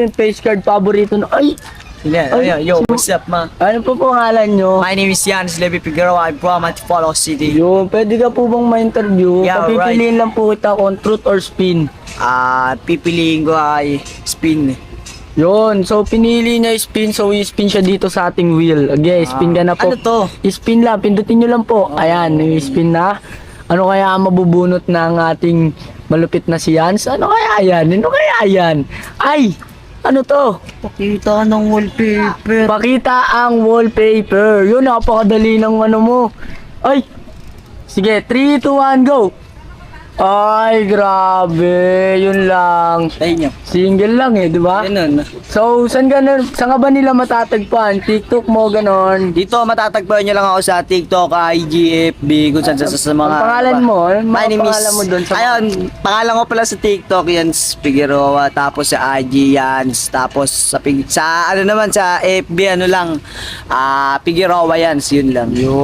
ito yung face card paborito na. Ay! Yo, what's up, ma? Ano po pangalan nyo? My name is Yanis Levi Figueroa. I'm from Antipolo City. Yun, pwede ka po bang ma-interview? Yeah, Papipiliin lang po kita kung truth or spin. Pipiliin ko ay spin. Yun, so pinili niya spin, so i-spin siya dito sa ating wheel. Okay, spin ka na po. Ano to? I-spin lang, pindutin nyo lang po. Ayan, i-spin na. Ano kaya ang mabubunot ng ating malupit na si Yans? Ano kaya yan? Ano kaya yan? Ay! Ano to? Pakita ng wallpaper. Pakita ang wallpaper. Yun, napakadali ng ano mo. Ay! Sige, 3, 2, 1, go! Ay, grabe. Yun lang. Tayo nyo. Single lang eh, di ba? Ganun. So, saan ka ba nila matatagpuan? TikTok mo, ganon? Dito matatagpuan nyo lang ako sa TikTok, IG, FB, kung saan sa mga... Ang pangalan mo? Ano My name is... pangalan mo doon sa... Ayun, pangalan ko pala sa TikTok, Yans Figueroa, tapos sa IG, Yans, tapos sa ano naman, sa FB, ano lang, Figueroa Yans, yun lang.